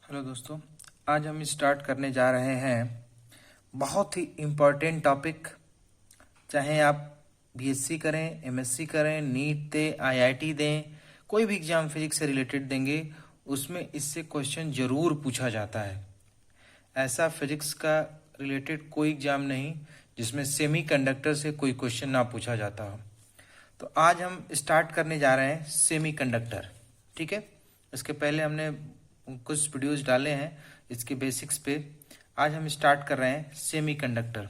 Hello दोस्तों, आज हम स्टार्ट करने जा रहे हैं बहुत ही इम्पोर्टेंट टॉपिक। चाहे आप बीएससी करें, एमएससी करें, नीट दें, आईआईटी दें, कोई भी एग्जाम फिजिक्स से रिलेटेड देंगे, उसमें इससे क्वेश्चन जरूर पूछा जाता है। ऐसा फिजिक्स का रिलेटेड कोई एग्जाम नहीं जिसमें सेमी कंडक्टर से कोई क्वेश्चन ना पूछा जाता हो। तो आज हम स्टार्ट करने जा रहे हैं सेमी कंडक्टर। ठीक है, इसके पहले हमने कुछ वीडियोस डाले हैं इसके बेसिक्स पे। आज हम स्टार्ट कर रहे हैं semi conductor.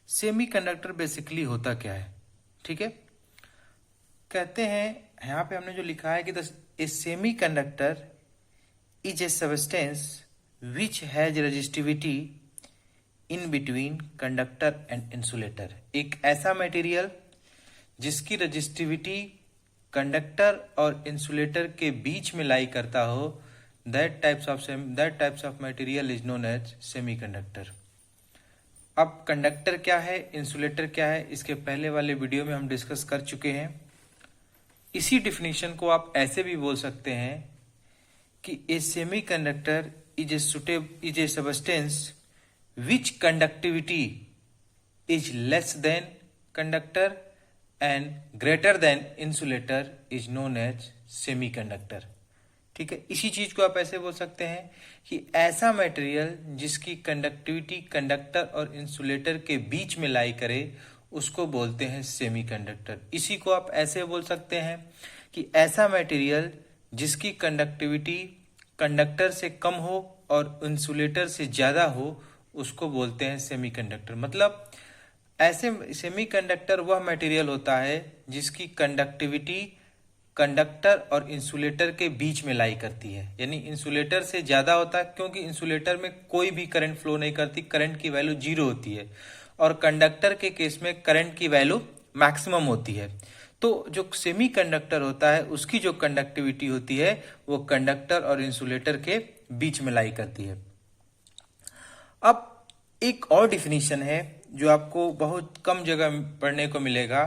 Semi conductor basically होता क्या है? ठीक है, कहते हैं यहाँ पे हमने जो लिखा है कि a semiconductor is a substance which has resistivity in between conductor and insulator. एक ऐसा मटेरियल जिसकी रजिस्टिविटी कंडक्टर और इंसुलेटर के बीच में लाई करता हो, that types of material is known as semiconductor। अब कंडक्टर क्या है, इंसुलेटर क्या है, इसके पहले वाले वीडियो में हम डिस्कस कर चुके हैं। इसी डिफिनीशन को आप ऐसे भी बोल सकते हैं कि a semiconductor is a substance which conductivity is less than conductor and greater than insulator is known as semiconductor. ठीक है, इसी चीज को आप ऐसे बोल सकते हैं कि ऐसा मटेरियल जिसकी कंडक्टिविटी कंडक्टर और इंसुलेटर के बीच में लाई करे उसको बोलते हैं सेमीकंडक्टर। इसी को आप ऐसे बोल सकते हैं कि ऐसा मटेरियल जिसकी कंडक्टिविटी कंडक्टर से कम हो और इंसुलेटर से ज्यादा हो उसको बोलते हैं सेमीकंडक्टर। मतलब ऐसे सेमीकंडक्टर वह मटेरियल होता है जिसकी कंडक्टिविटी कंडक्टर और इंसुलेटर के बीच में लाई करती है, यानी इंसुलेटर से ज्यादा होता है, क्योंकि इंसुलेटर में कोई भी करंट फ्लो नहीं करती, करंट की वैल्यू 0 होती है, और कंडक्टर के केस में करंट की वैल्यू मैक्सिमम होती है। तो जो सेमी कंडक्टर होता है उसकी जो कंडक्टिविटी होती है वो कंडक्टर और इंसुलेटर के बीच में लाई करती है। अब एक और डिफिनीशन है जो आपको बहुत कम जगह पढ़ने को मिलेगा,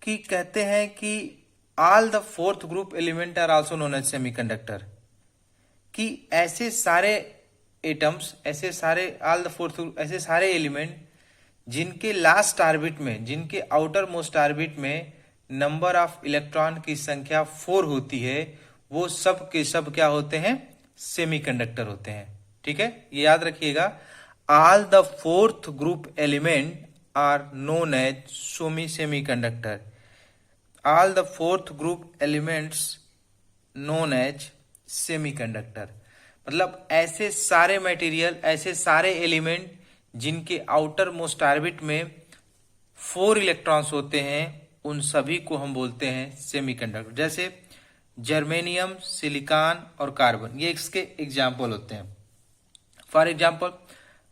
कि कहते हैं कि all the fourth group element are also known as semiconductor. कि ऐसे सारे एटम्स, ऐसे सारे एलिमेंट जिनके लास्ट ऑर्बिट में, जिनके आउटर मोस्ट ऑर्बिट में नंबर ऑफ इलेक्ट्रॉन की संख्या 4 होती है, वो सब के सब क्या होते हैं? सेमीकंडक्टर होते हैं। ठीक है, ये याद रखिएगा, all the fourth group element are known as semiconductor. All the fourth group elements known as semiconductor। मतलब ऐसे सारे मटेरियल, ऐसे सारे एलिमेंट जिनके आउटर मोस्ट ऑर्बिट में 4 इलेक्ट्रॉन्स होते हैं, उन सभी को हम बोलते हैं सेमीकंडक्टर। जैसे जर्मेनियम, सिलिकॉन और कार्बन, ये इसके एग्जाम्पल होते हैं। फॉर एग्जाम्पल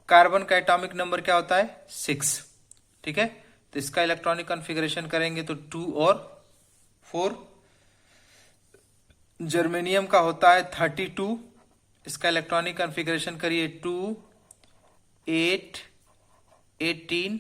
कार्बन का एटॉमिक नंबर क्या होता है? 6। ठीक है, तो इसका इलेक्ट्रॉनिक कॉन्फ़िगरेशन करेंगे तो 2 और 4। जर्मेनियम का होता है 32, इसका इलेक्ट्रॉनिक कॉन्फ़िगरेशन करिए 2, 8, 18,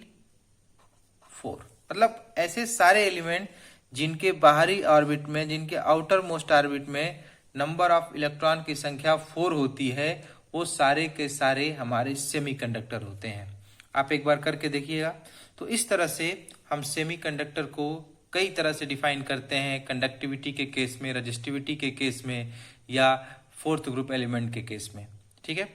4। मतलब ऐसे सारे एलिमेंट जिनके बाहरी ऑर्बिट में, जिनके आउटर मोस्ट ऑर्बिट में नंबर ऑफ इलेक्ट्रॉन की संख्या 4 होती है, वो सारे के सारे हमारे सेमीकंडक्टर होते हैं। आप एक बार करके देखिएगा। तो इस तरह से हम सेमीकंडक्टर को कई तरह से डिफाइन करते हैं, कंडक्टिविटी के केस में, रजिस्टिविटी के केस में, या फोर्थ ग्रुप एलिमेंट के केस में। ठीक है,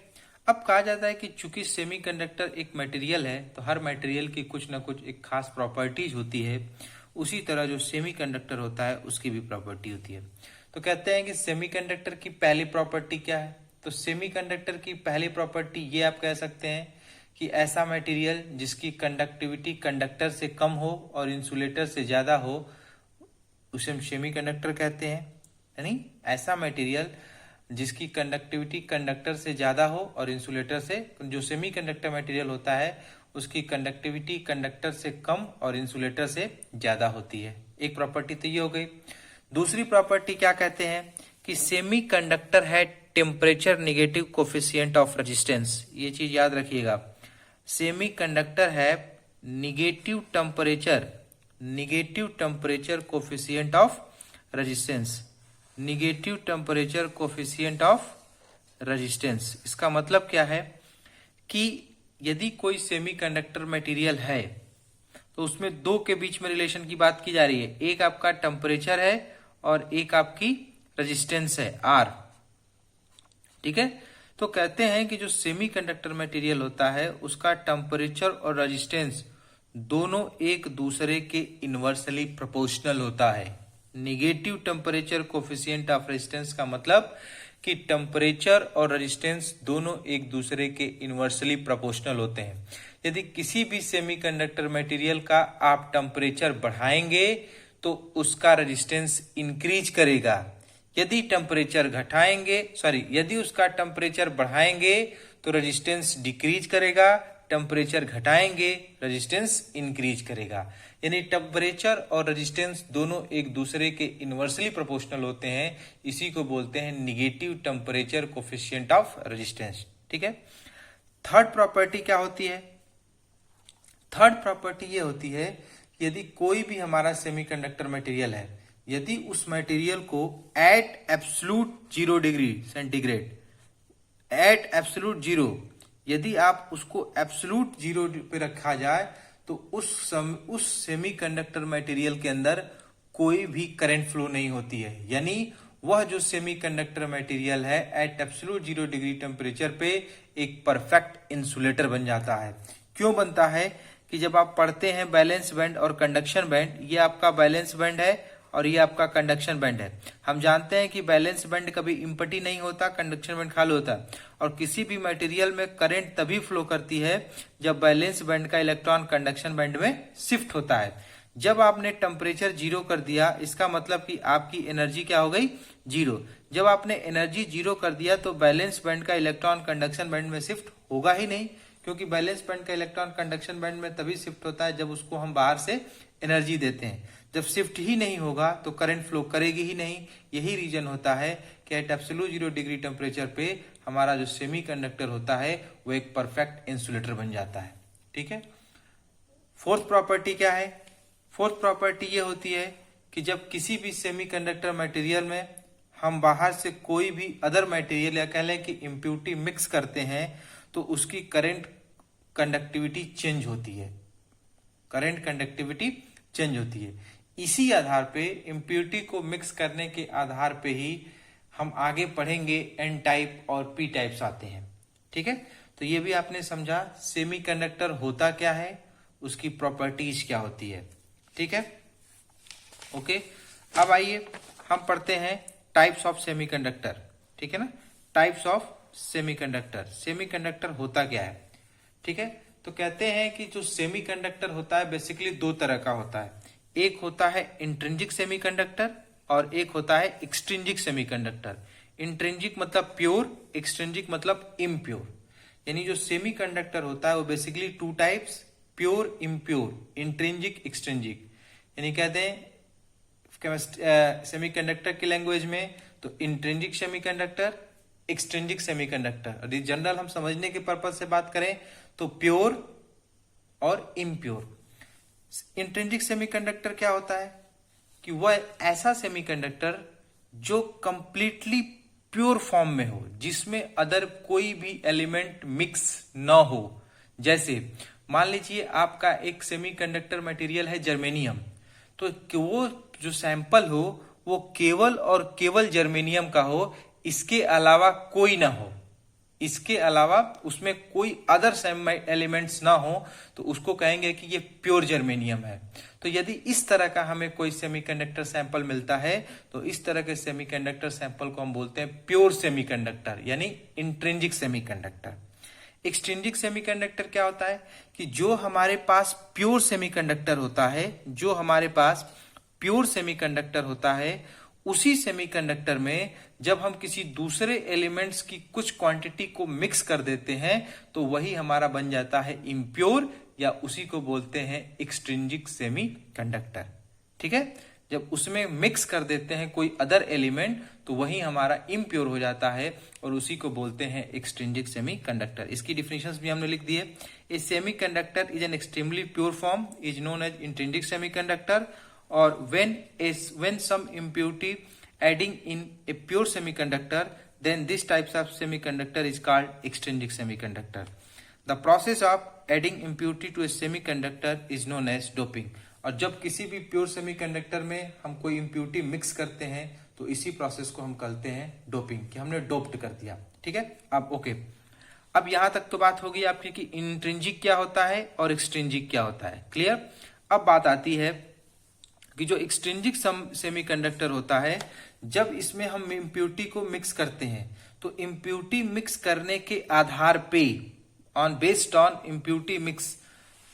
अब कहा जाता है कि चूंकि सेमीकंडक्टर एक मटेरियल है तो हर मटेरियल की कुछ ना कुछ एक खास प्रॉपर्टीज होती है, उसी तरह जो सेमीकंडक्टर होता है उसकी भी प्रॉपर्टी होती है। तो कहते हैं कि सेमीकंडक्टर की पहली प्रॉपर्टी क्या है? तो सेमीकंडक्टर की पहली प्रॉपर्टी ये आप कह सकते हैं कि ऐसा मटेरियल जिसकी कंडक्टिविटी कंडक्टर से कम हो और इंसुलेटर से ज्यादा हो उसे हम सेमीकंडक्टर कहते हैं। यानी ऐसा मटेरियल जिसकी कंडक्टिविटी कंडक्टर से ज्यादा हो और इंसुलेटर से, जो सेमीकंडक्टर मटेरियल होता है उसकी कंडक्टिविटी कंडक्टर से कम और इंसुलेटर से ज्यादा होती है। एक प्रॉपर्टी तो ये हो गई। दूसरी प्रॉपर्टी क्या कहते हैं कि सेमीकंडक्टर है temperature negative coefficient of resistance. ये चीज याद रखिएगा, सेमीकंडक्टर है negative temperature coefficient of resistance. Negative temperature coefficient of resistance. इसका मतलब क्या है कि यदि कोई सेमीकंडक्टर मटेरियल है तो उसमें दो के बीच में रिलेशन की बात की जा रही है, एक आपका टेम्परेचर है और एक आपकी रेजिस्टेंस है आर। ठीक है, तो कहते हैं कि जो सेमीकंडक्टर मटेरियल होता है उसका टेम्परेचर और रेजिस्टेंस दोनों एक दूसरे के इनवर्सली प्रोपोर्शनल होता है। Negative temperature coefficient of resistance का मतलब कि टेम्परेचर और रेजिस्टेंस दोनों एक दूसरे के इनवर्सली प्रोपोर्शनल होते हैं। यदि किसी भी सेमीकंडक्टर मटेरियल का आप टेम्परेचर बढ़ाएंगे तो उसका रेजिस्टेंस इंक्रीज करेगा, यदि टेम्परेचर यदि उसका टेम्परेचर बढ़ाएंगे तो रेजिस्टेंस डिक्रीज करेगा, टेम्परेचर घटाएंगे रेजिस्टेंस इंक्रीज करेगा। यानी टेम्परेचर और रेजिस्टेंस दोनों एक दूसरे के इनवर्सली प्रोपोर्शनल होते हैं, इसी को बोलते हैं negative temperature coefficient of resistance. ठीक है, थर्ड प्रॉपर्टी क्या होती है? थर्ड प्रॉपर्टी ये होती है, यदि कोई भी हमारा सेमीकंडक्टर मटेरियल है, यदि उस मटेरियल को at absolute 0 degree centigrade, at absolute 0, यदि आप उसको एब्सोल्यूट 0 पे रखा जाए तो उस सेमीकंडक्टर मटेरियल के अंदर कोई भी करंट फ्लो नहीं होती है। यानी वह जो सेमीकंडक्टर मटेरियल है एट एब्सोल्यूट 0 डिग्री टेम्परेचर पे एक परफेक्ट इंसुलेटर बन जाता है। क्यों बनता है कि जब आप पढ़ते हैं बैलेंस बैंड और कंडक्शन बैंड, ये आपका बैलेंस बैंड है और ये आपका कंडक्शन बैंड है। हम जानते हैं कि बैलेंस बैंड कभी इम्पटी नहीं होता, कंडक्शन बैंड खाली होता है। और किसी भी मटेरियल में करंट तभी फ्लो करती है जब बैलेंस बैंड का इलेक्ट्रॉन कंडक्शन बैंड में शिफ्ट होता है। जब आपने टेम्परेचर 0 कर दिया, इसका मतलब कि आपकी एनर्जी क्या हो गई? 0। जब आपने एनर्जी 0 कर दिया तो बैलेंस बैंड का इलेक्ट्रॉन कंडक्शन बैंड में शिफ्ट होगा ही नहीं, क्योंकि बैलेंस बैंड का इलेक्ट्रॉन कंडक्शन बैंड में तभी शिफ्ट होता है जब उसको हम बाहर से एनर्जी देते हैं। जब शिफ्ट ही नहीं होगा तो करंट फ्लो करेगी ही नहीं। यही रीजन होता है कि एट एब्सोल्यूट 0 डिग्री टेम्परेचर पे हमारा जो सेमीकंडक्टर होता है वो एक परफेक्ट इंसुलेटर बन जाता है। ठीक है, फोर्थ प्रॉपर्टी क्या है? फोर्थ प्रॉपर्टी ये होती है कि जब किसी भी सेमीकंडक्टर मटेरियल में हम बाहर से कोई भी अदर मटेरियल या कह लें कि इम्प्यूरिटी मिक्स करते हैं तो उसकी करंट कंडक्टिविटी चेंज होती है, करंट कंडक्टिविटी चेंज होती है। इसी आधार पे इम्प्यूरिटी को मिक्स करने के आधार पे ही हम आगे पढ़ेंगे एन टाइप और पी टाइप्स आते हैं। ठीक है, तो ये भी आपने समझा सेमीकंडक्टर होता क्या है, उसकी प्रॉपर्टीज क्या होती है। ठीक है, ओके। अब आइए हम पढ़ते हैं टाइप्स ऑफ सेमीकंडक्टर। ठीक है ना, टाइप्स ऑफ सेमीकंडक्टर। सेमीकंडक्टर होता क्या है? ठीक है, तो कहते हैं कि जो सेमीकंडक्टर होता है बेसिकली दो तरह का होता है। एक होता है इंट्रिंसिक सेमीकंडक्टर और एक होता है एक्सट्रिंसिक सेमीकंडक्टर। इंट्रिंसिक मतलब प्योर, एक्सट्रिंसिक मतलब इम्प्योर। यानी जो सेमीकंडक्टर होता है वो basically two types, pure, impure, intrinsic, extrinsic. यानी कहते हैं सेमीकंडक्टर की लैंग्वेज में तो इंट्रिंसिक सेमीकंडक्टर, एक्सट्रिंसिक सेमीकंडक्टर। और जनरल हम समझने के पर्पज से बात करें तो प्योर और इम्प्योर। इंट्रिंसिक सेमीकंडक्टर क्या होता है कि वह ऐसा सेमीकंडक्टर जो कंप्लीटली प्योर फॉर्म में हो, जिसमें अदर कोई भी एलिमेंट मिक्स ना हो। जैसे मान लीजिए आपका एक सेमीकंडक्टर मटेरियल है जर्मेनियम, तो वो जो सैंपल हो वो केवल और केवल जर्मेनियम का हो, इसके अलावा कोई ना हो, इसके अलावा उसमें कोई अदर एलिमेंट्स ना हो, तो उसको कहेंगे कि ये प्योर जर्मेनियम है। तो यदि इस तरह का हमें कोई सेमीकंडक्टर सैंपल मिलता है तो इस तरह के सेमीकंडक्टर सैंपल को हम बोलते हैं प्योर सेमीकंडक्टर, यानी इंट्रिंसिक सेमीकंडक्टर। एक्सट्रिंसिक सेमीकंडक्टर क्या होता है कि जो हमारे पास प्योर सेमीकंडक्टर होता है, जो हमारे पास प्योर सेमीकंडक्टर होता है, उसी सेमीकंडक्टर में जब हम किसी दूसरे एलिमेंट्स की कुछ क्वांटिटी को मिक्स कर देते हैं तो वही हमारा बन जाता है इम्प्योर, या उसी को बोलते हैं एक्सट्रिंसिक सेमीकंडक्टर। ठीक है, जब उसमें मिक्स कर देते हैं कोई अदर एलिमेंट तो वही हमारा इम्प्योर हो जाता है और उसी को बोलते हैं एक्सट्रिंसिक सेमीकंडक्टर। इसकी डिफिनेशंस भी हमने लिख दी है। A semiconductor is an extremely pure form is known as intrinsic semiconductor, or when some impurity adding in a pure semiconductor, then this types of semiconductor is called extrinsic semiconductor. The process of adding impurity to a semiconductor is known as doping. और जब किसी भी pure semiconductor में हम कोई impurity mix करते हैं तो इसी प्रोसेस को हम कहते हैं डोपिंग, कि हमने डोप्ड कर दिया। ठीक है, अब ओके, अब यहां तक तो बात होगी आपकी कि इंट्रिंजिक क्या होता है और एक्सट्रिंजिक क्या होता है। क्लियर। अब बात आती है कि जो एक्सट्रिंजिक सेमीकंडक्टर होता है, जब इसमें हम इम्प्यूरिटी को मिक्स करते हैं तो इम्प्यूरिटी मिक्स करने के आधार पे, बेस्ड ऑन इम्प्यूरिटी मिक्स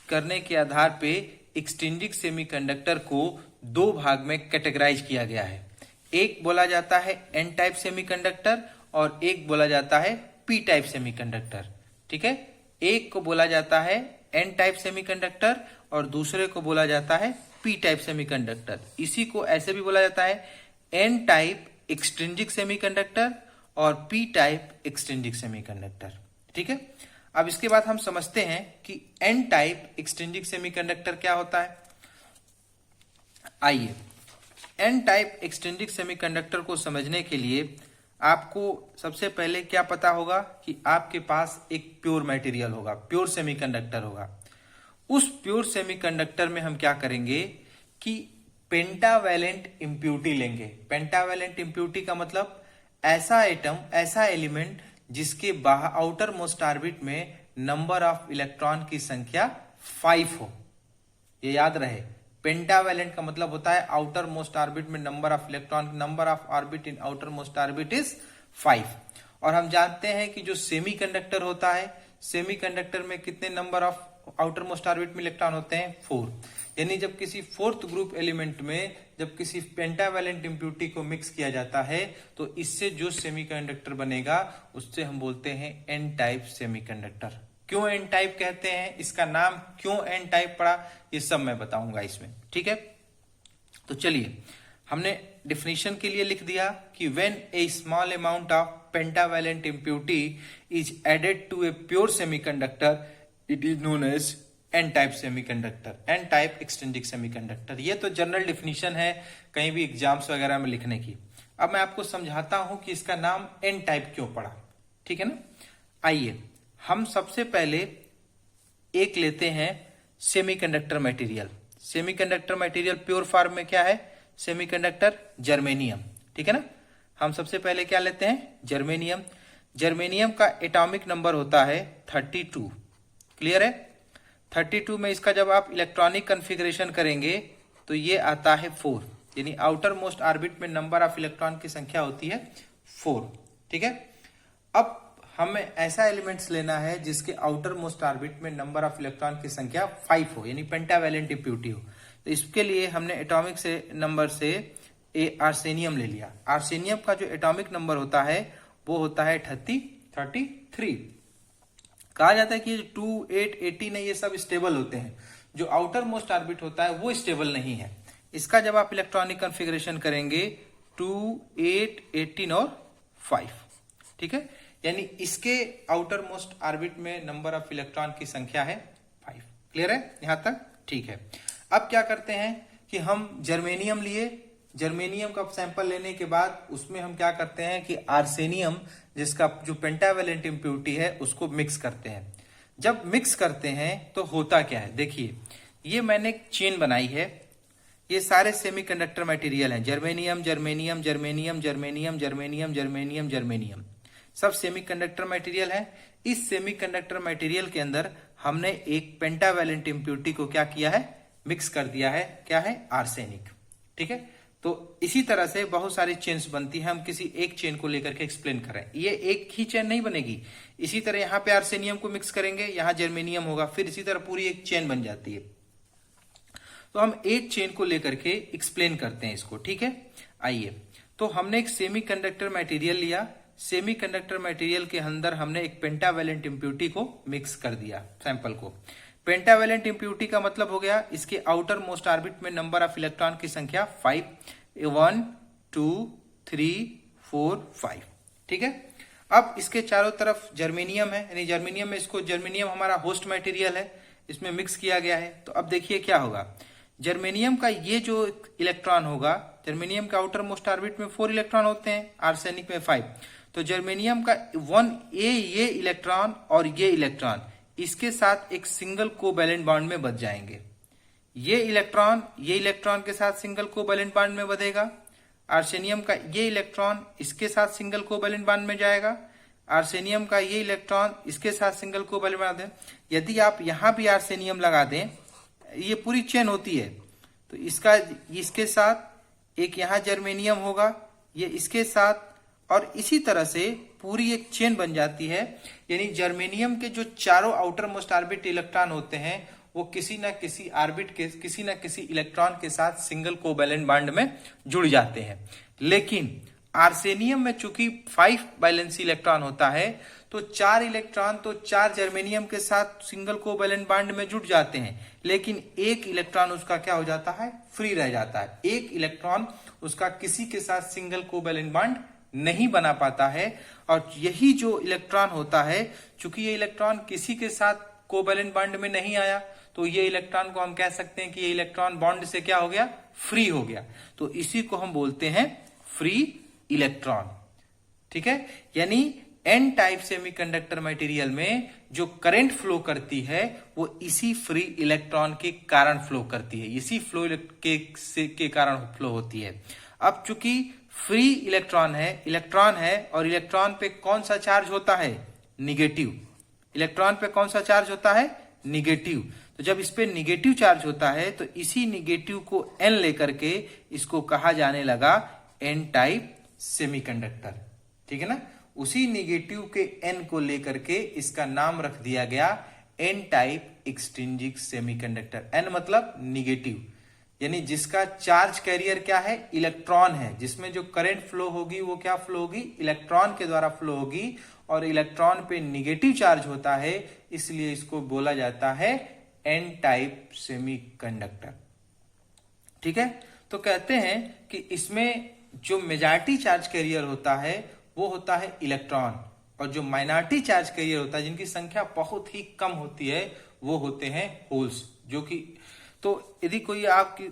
करने के आधार पे एक्सट्रिंजिक सेमीकंडक्टर को दो भाग में कैटेगराइज किया गया है। एक बोला जाता है एन टाइप सेमीकंडक्टर और एक बोला जाता है पी टाइप सेमीकंडक्टर। ठीक है, एक को बोला जाता है एन टाइप सेमीकंडक्टर और दूसरे को बोला जाता है पी टाइप सेमीकंडक्टर। इसी को ऐसे भी बोला जाता है एन टाइप एक्सट्रिंजिक सेमीकंडक्टर और पी टाइप एक्सट्रिंजिक सेमीकंडक्टर। ठीक है, अब इसके बाद हम समझते हैं कि एन टाइप एक्सट्रिंजिक सेमीकंडक्टर क्या होता है। आइए, एन टाइप एक्सट्रिंजिक सेमीकंडक्टर को समझने के लिए आपको सबसे पहले क्या पता होगा कि आपके पास एक प्योर मटेरियल होगा, प्योर सेमीकंडक्टर होगा। उस प्योर सेमीकंडक्टर में हम क्या करेंगे कि पेंटावैलेंट इम्प्यूरिटी लेंगे। पेंटावैलेंट इम्प्यूरिटी का मतलब ऐसा एटम, ऐसा एलिमेंट जिसके आउटर मोस्ट ऑर्बिट में नंबर ऑफ इलेक्ट्रॉन की संख्या 5 हो। ये याद रहे, पेंटावैलेंट का मतलब होता है आउटर मोस्ट ऑर्बिट में number of electron, number of orbit in outer most orbit is 5। और हम जानते हैं कि जो सेमीकंडक्टर होता है, सेमीकंडक्टर में कितने number of outer most orbit में इलेक्ट्रॉन होते हैं, 4। यानी जब किसी फोर्थ ग्रुप एलिमेंट में जब किसी पेंटावैलेंट इम्प्यूरिटी को मिक्स किया जाता है तो इससे जो सेमीकंडक्टर बनेगा उससे हम बोलते हैं एन टाइप सेमीकंडक्टर। क्यों एन टाइप कहते हैं, इसका नाम क्यों एन टाइप पड़ा, ये सब मैं बताऊंगा इसमें। ठीक है, तो चलिए, हमने डिफिनीशन के लिए लिख दिया कि when a small amount of pentavalent impurity is added to a pure semiconductor it is known as N type semiconductor, N type extrinsic semiconductor. ये तो जनरल डिफिनीशन है कहीं भी एग्जाम्स वगैरह में लिखने की। अब मैं आपको समझाता हूं कि इसका नाम एन टाइप क्यों पड़ा। ठीक है ना, आइए हम सबसे पहले एक लेते हैं semiconductor material. Semiconductor material pure form में क्या है, सेमीकंडक्टर जर्मेनियम। ठीक है ना, हम सबसे पहले क्या लेते हैं, जर्मेनियम। जर्मेनियम का एटॉमिक नंबर होता है 32। क्लियर है, 32 में इसका जब आप इलेक्ट्रॉनिक कॉन्फ़िगरेशन करेंगे तो ये आता है 4, यानी आउटर मोस्ट ऑर्बिट में नंबर ऑफ इलेक्ट्रॉन की संख्या होती है 4। ठीक है, अब हमें ऐसा एलिमेंट्स लेना है जिसके आउटर मोस्ट ऑर्बिट में नंबर ऑफ इलेक्ट्रॉन की संख्या 5 हो, यानी पेंटावैलेंट इम्प्यूरिटी हो। तो इसके लिए हमने एटॉमिक से नंबर से आर्सेनियम ले लिया। आर्सेनियम का जो एटॉमिक नंबर होता है वो होता है 33। कहा जाता है कि 2, 8, 18 ये सब स्टेबल होते हैं, जो आउटर मोस्ट ऑर्बिट होता है वो स्टेबल नहीं है। इसका जब आप इलेक्ट्रॉनिक कॉन्फ़िगरेशन करेंगे 2, 8, 18 और 5। ठीक है, यानी इसके आउटर मोस्ट ऑर्बिट में नंबर ऑफ इलेक्ट्रॉन की संख्या है 5। क्लियर है यहां तक, ठीक है। अब क्या करते हैं कि हम जर्मेनियम लिए, जर्मेनियम का सैंपल लेने के बाद उसमें हम क्या करते हैं कि आर्सेनियम जिसका जो पेंटावैलेंट इम्प्यूरिटी है उसको मिक्स करते हैं। जब मिक्स करते हैं तो होता क्या है, देखिए ये मैंने एक चेन बनाई है, ये सारे सेमीकंडक्टर मटेरियल हैं, germanium germanium germanium germanium germanium germanium germanium, सब सेमीकंडक्टर मटेरियल है। इस सेमीकंडक्टर मटेरियल के अंदर हमने एक पेंटावैलेंट इम्प्यूरिटी को क्या किया है, मिक्स कर दिया है, क्या है, आर्सेनिक। ठीक है, तो इसी तरह से बहुत सारी चेन्स बनती है, हम किसी एक चेन को लेकर के एक्सप्लेन कर रहे हैं। ये एक ही चेन नहीं बनेगी, इसी तरह यहाँ पे आर्सेनियम को मिक्स करेंगे, यहाँ जर्मेनियम होगा, फिर इसी तरह पूरी एक चेन बन जाती है। तो हम एक चेन को लेकर के एक्सप्लेन करते हैं इसको। ठीक है, आइए, तो हमने एक सेमीकंडक्टर मटेरियल लिया, सेमीकंडक्टर मटेरियल के अंदर हमने एक पेंटावैलेंट इम्प्यूरिटी को मिक्स कर दिया सैंपल को। पेंटावैलेंट इम्प्यूरिटी का मतलब हो गया इसके आउटर मोस्ट ऑर्बिट में नंबर ऑफ इलेक्ट्रॉन की संख्या 5, 1, 2, 3, 4, 5। ठीक है, अब इसके चारों तरफ जर्मेनियम है, यानी जर्मेनियम में इसको, जर्मेनियम हमारा होस्ट मटेरियल है, इसमें मिक्स किया गया है। तो अब देखिए क्या होगा, जर्मेनियम का ये जो इलेक्ट्रॉन होगा, जर्मेनियम का आउटर मोस्ट ऑर्बिट में 4 इलेक्ट्रॉन होते हैं, आर्सेनिक में 5, तो जर्मेनियम का 1a ये इलेक्ट्रॉन और ये इलेक्ट्रॉन इसके साथ एक सिंगल कोवैलेंट बॉन्ड में बच जाएंगे। ये इलेक्ट्रॉन के साथ सिंगल कोवैलेंट बॉन्ड में बधेगा। आर्सेनियम का ये इलेक्ट्रॉन इसके साथ सिंगल कोवैलेंट बॉन्ड में जाएगा। आर्सेनियम का ये इलेक्ट्रॉन इसके साथ सिंगल कोवैलेंट बना दें। यदि आप यहां भी आर्सेनियम लगा दें, ये पूरी चेन होती है, तो इसके साथ एक यहां जर्मेनियम होगा, ये इसके साथ, और इसी तरह से पूरी एक चेन बन जाती है। यानी जर्मेनियम के जो चारों आउटर मोस्ट ऑर्बिट इलेक्ट्रॉन होते हैं वो किसी ना किसी ऑर्बिट के किसी ना किसी इलेक्ट्रॉन के साथ सिंगल कोवैलेंट बॉन्ड में जुड़ जाते हैं। लेकिन आर्सेनियम में चूंकि 5 वैलेंसी इलेक्ट्रॉन होता है, तो 4 इलेक्ट्रॉन तो 4 जर्मेनियम के साथ सिंगल कोवैलेंट बॉन्ड में जुड़ जाते हैं, लेकिन एक इलेक्ट्रॉन उसका क्या हो जाता है, फ्री रह जाता है। एक इलेक्ट्रॉन उसका किसी के साथ सिंगल कोवैलेंट बॉन्ड नहीं बना पाता है। और यही जो इलेक्ट्रॉन होता है, चूंकि ये इलेक्ट्रॉन किसी के साथ कोवैलेंट बॉन्ड में नहीं आया, तो ये इलेक्ट्रॉन को हम कह सकते हैं कि ये इलेक्ट्रॉन बॉन्ड से क्या हो गया, फ्री हो गया। तो इसी को हम बोलते हैं फ्री इलेक्ट्रॉन। ठीक है, यानी एन टाइप सेमीकंडक्टर मटेरियल में जो करंट फ्लो करती है वो इसी फ्री इलेक्ट्रॉन के कारण फ्लो करती है, इसी फ्लो के कारण फ्लो होती है। अब चूंकि फ्री इलेक्ट्रॉन है और इलेक्ट्रॉन पे कौन सा चार्ज होता है, निगेटिव। इलेक्ट्रॉन पे कौन सा चार्ज होता है, निगेटिव। तो जब इस पे निगेटिव चार्ज होता है तो इसी निगेटिव को एन लेकर के इसको कहा जाने लगा एन टाइप सेमीकंडक्टर। ठीक है ना, उसी निगेटिव के एन को लेकर के इसका नाम रख दिया गया N type extrinsic semiconductor. N मतलब निगेटिव, यानी जिसका चार्ज कैरियर क्या है, इलेक्ट्रॉन है, जिसमें जो करंट फ्लो होगी वो क्या फ्लो होगी, इलेक्ट्रॉन के द्वारा फ्लो होगी, और इलेक्ट्रॉन पे निगेटिव चार्ज होता है, इसलिए इसको बोला जाता है एन टाइप सेमीकंडक्टर। ठीक है, तो कहते हैं कि इसमें जो मेजॉरिटी चार्ज कैरियर होता है वो होता है इलेक्ट्रॉन, और जो माइनॉरिटी चार्ज कैरियर होता है जिनकी संख्या बहुत ही कम होती है वो होते हैं होल्स। जो कि तो यदि कोई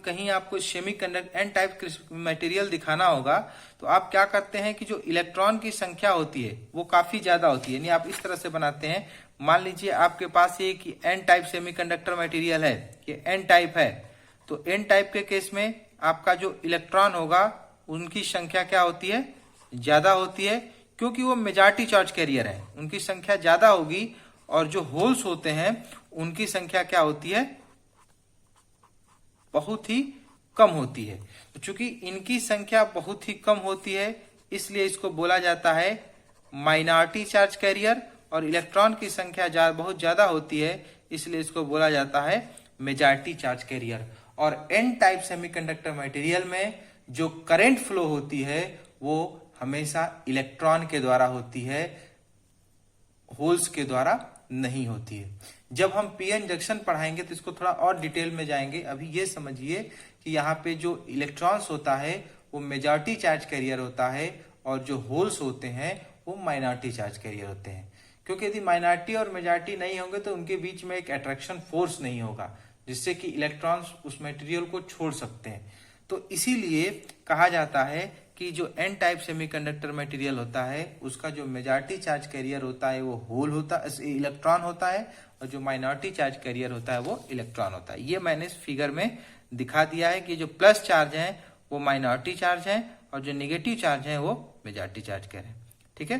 कहीं आपको सेमीकंडक्टर एन टाइप मटेरियल दिखाना होगा तो आप क्या करते हैं कि जो इलेक्ट्रॉन की संख्या होती है वो काफी ज्यादा होती है। यानी आप इस तरह से बनाते हैं, मान लीजिए आपके पास ये कि एन टाइप सेमीकंडक्टर मटेरियल है, ये एन टाइप है, तो एन टाइप के केस में आपका जो इलेक्ट्रॉन होगा उनकी संख्या क्या होती है, ज्यादा होती है, क्योंकि वो मेजॉरिटी चार्ज कैरियर है, उनकी संख्या ज्यादा होगी। और जो होल्स होते हैं उनकी संख्या क्या होती है, बहुत ही कम होती है। तो चूंकि इनकी संख्या बहुत ही कम होती है इसलिए इसको बोला जाता है माइनॉरिटी चार्ज कैरियर, और इलेक्ट्रॉन की संख्या बहुत ज्यादा होती है इसलिए इसको बोला जाता है मेजॉरिटी चार्ज कैरियर। और एन टाइप सेमीकंडक्टर मटेरियल में जो करंट फ्लो होती है वो हमेशा इलेक्ट्रॉन के द्वारा होती है, होल्स के द्वारा नहीं होती है। जब हम पीएन जंक्शन पढ़ाएंगे तो इसको थोड़ा और डिटेल में जाएंगे। अभी ये समझिए कि यहाँ पे जो इलेक्ट्रॉन्स होता है वो मेजॉरिटी चार्ज कैरियर होता है, और जो होल्स होते हैं वो माइनॉरिटी चार्ज कैरियर होते हैं। क्योंकि यदि माइनॉरिटी और मेजॉरिटी नहीं होंगे तो उनके बीच में एक अट्रैक्शन फोर्स नहीं होगा जिससे कि इलेक्ट्रॉन्स उस मटेरियल को छोड़ सकते हैं। तो इसीलिए कहा जाता है कि जो एन टाइप सेमीकंडक्टर मटेरियल होता है उसका जो मेजॉरिटी चार्ज कैरियर होता है वो होल होता है, इलेक्ट्रॉन होता है, और जो माइनॉरिटी चार्ज कैरियर होता है वो इलेक्ट्रॉन होता है। ये मैंने इस फिगर में दिखा दिया है कि जो प्लस चार्ज है वो माइनॉरिटी चार्ज है और जो निगेटिव चार्ज है वो मेजॉरिटी चार्ज कैरियर है। ठीक है,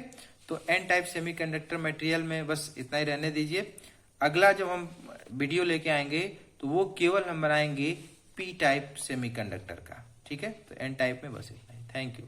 तो एन टाइप सेमीकंडक्टर मटेरियल में बस इतना ही रहने दीजिए। अगला जब हम वीडियो लेके आएंगे तो वो केवल हम बनाएंगे पी टाइप सेमीकंडक्टर का। ठीक है, तो एन टाइप में बस इतना ही। Thank you.